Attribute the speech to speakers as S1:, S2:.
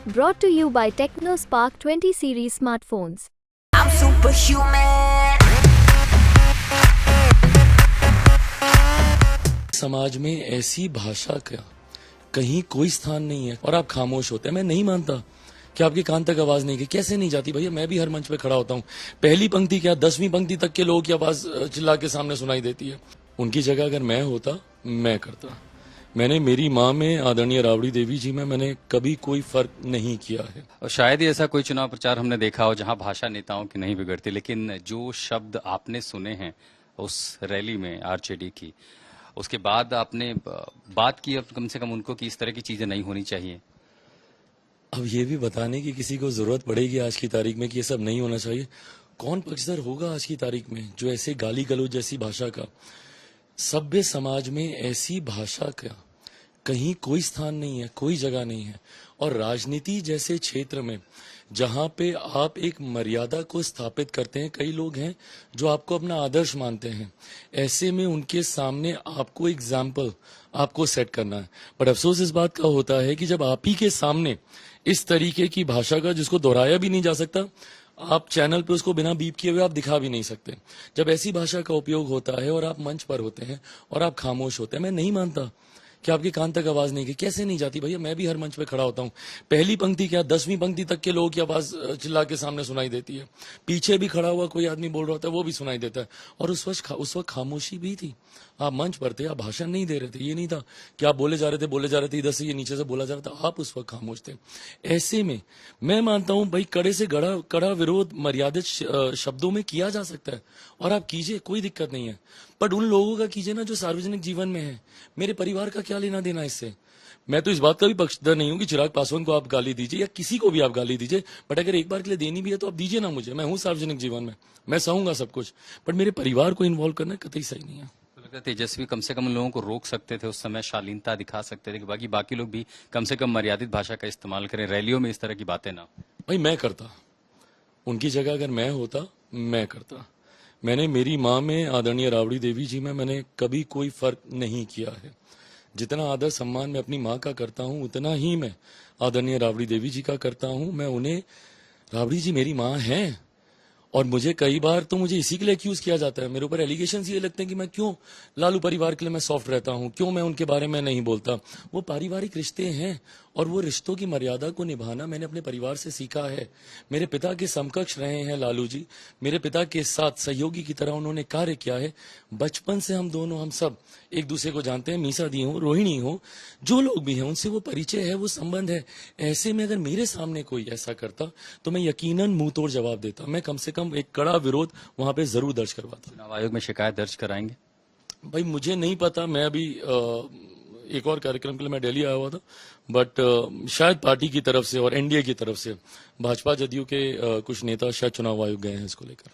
S1: Brought to you by TechnoSpark 20 series smartphones.
S2: I'm superhuman.
S3: समाज में ऐसी भाषा का कहीं कोई स्थान नहीं है और आप खामोश होते हैं। मैं नहीं मानता कि आपके कान तक आवाज नहीं गई। कैसे नहीं जाती भैया? मैं भी हर मंच पे खड़ा होता हूँ। पहली पंक्ति क्या 10वीं पंक्ति तक के लोगों की आवाज चिल्ला के सामने सुनाई देती है। उनकी जगह अगर मैं होता, मैं करता। मैंने मेरी माँ में, आदरणीय राबड़ी देवी जी में, मैंने कभी कोई फर्क नहीं किया है।
S4: और शायद ही ऐसा कोई चुनाव प्रचार हमने देखा हो जहां भाषा नेताओं की नहीं बिगड़ती, लेकिन जो शब्द आपने सुने हैं उस रैली में आरजेडी की, उसके बाद आपने बात की अब कम से कम उनको कि इस तरह की चीजें नहीं होनी चाहिए।
S3: अब ये भी बताने की किसी को जरूरत पड़ेगी आज की तारीख में कि ये सब नहीं होना चाहिए। कौन पक्षधर होगा आज की तारीख में जो ऐसे गाली गलौज जैसी भाषा का, सभ्य समाज में ऐसी भाषा का कहीं कोई स्थान नहीं है, कोई जगह नहीं है। और राजनीति जैसे क्षेत्र में जहां पे आप एक मर्यादा को स्थापित करते हैं, कई लोग हैं जो आपको अपना आदर्श मानते हैं, ऐसे में उनके सामने आपको एग्जाम्पल आपको सेट करना है। बट अफसोस इस बात का होता है कि जब आप ही के सामने इस तरीके की भाषा का, जिसको दोहराया भी नहीं जा सकता, आप चैनल पे उसको बिना बीप किए हुए आप दिखा भी नहीं सकते, जब ऐसी भाषा का उपयोग होता है और आप मंच पर होते हैं और आप खामोश होते हैं, मैं नहीं मानता कि आपके कान तक आवाज नहीं गई। कैसे नहीं जाती भैया? मैं भी हर मंच पे खड़ा होता हूँ। पहली पंक्ति क्या 10वीं पंक्ति तक के लोगों की आवाज चिल्ला के सामने सुनाई देती है। पीछे भी खड़ा हुआ कोई आदमी बोल रहा होता है, वो भी सुनाई देता है। और उस वक्त खामोशी भी थी। आप मंच पर थे, आप भाषण नहीं दे रहे थे। ये नहीं था कि आप बोले जा रहे थे, इधर से ये नीचे से बोला जा रहा था, आप उस वक्त खामोश थे। ऐसे में मैं मानता हूं भाई, कड़े से कड़ा विरोध मर्यादित शब्दों में किया जा सकता है और आप कीजिए, कोई दिक्कत नहीं है। बट उन लोगों का कीजिए ना जो सार्वजनिक जीवन में है। मेरे परिवार का क्या लेना देना इससे? मैं तो इस बात का भी पक्षधर नहीं हूं कि चिराग पासवान को आप गाली दीजिए या किसी को भी आप गाली दीजिए, बट अगर एक बार के लिए देनी भी है तो आप दीजिए ना मुझे। मैं हूं सार्वजनिक जीवन में, मैं सहूंगा सब कुछ, बट मेरे परिवार को इन्वॉल्व करना कतई सही नहीं है।
S4: तेजस्वी कम से कम उन लोगों को रोक सकते थे, उस समय शालीनता दिखा सकते थे कि बाकी लोग भी कम से कम मर्यादित भाषा का इस्तेमाल करें, रैलियों में इस तरह की बातें ना।
S3: भाई मैं करता, उनकी जगह अगर मैं होता, मैं करता। मैंने मेरी माँ में, आदरणीय राबड़ी देवी जी में, मैंने कभी कोई फर्क नहीं किया है। जितना आदर सम्मान मैं अपनी माँ का करता हूँ, उतना ही मैं आदरणीय राबड़ी देवी जी का करता हूँ। मैं उन्हें, राबड़ी जी मेरी माँ हैं और मुझे कई बार तो मुझे इसी के लिए एक्यूज किया जाता है। मेरे ऊपर एलिगेशंस ये लगते हैं कि मैं क्यों लालू परिवार के लिए मैं सॉफ्ट रहता हूं, क्यों मैं उनके बारे में नहीं बोलता। वो पारिवारिक रिश्ते हैं और वो रिश्तों की मर्यादा को निभाना मैंने अपने परिवार से सीखा है। मेरे पिता के समकक्ष रहे हैं लालू जी, मेरे पिता के साथ सहयोगी की तरह उन्होंने कार्य किया है। बचपन से हम सब एक दूसरे को जानते हैं। मीसा दी हो, रोहिणी हो, जो लोग भी हैं उनसे वो परिचय है, वो संबंध है। ऐसे में अगर मेरे सामने कोई ऐसा करता तो मैं यकीनन मुंह तोड़ जवाब देता। मैं कम से कम एक कड़ा विरोध वहां पे जरूर दर्ज करवाता।
S4: चुनाव आयोग में शिकायत दर्ज कराएंगे?
S3: भाई मुझे नहीं पता, मैं अभी एक और कार्यक्रम के लिए मैं दिल्ली आया हुआ था, बट शायद पार्टी की तरफ से और एनडीए की तरफ से भाजपा जदयू के कुछ नेता शायद चुनाव आयोग गए हैं इसको लेकर।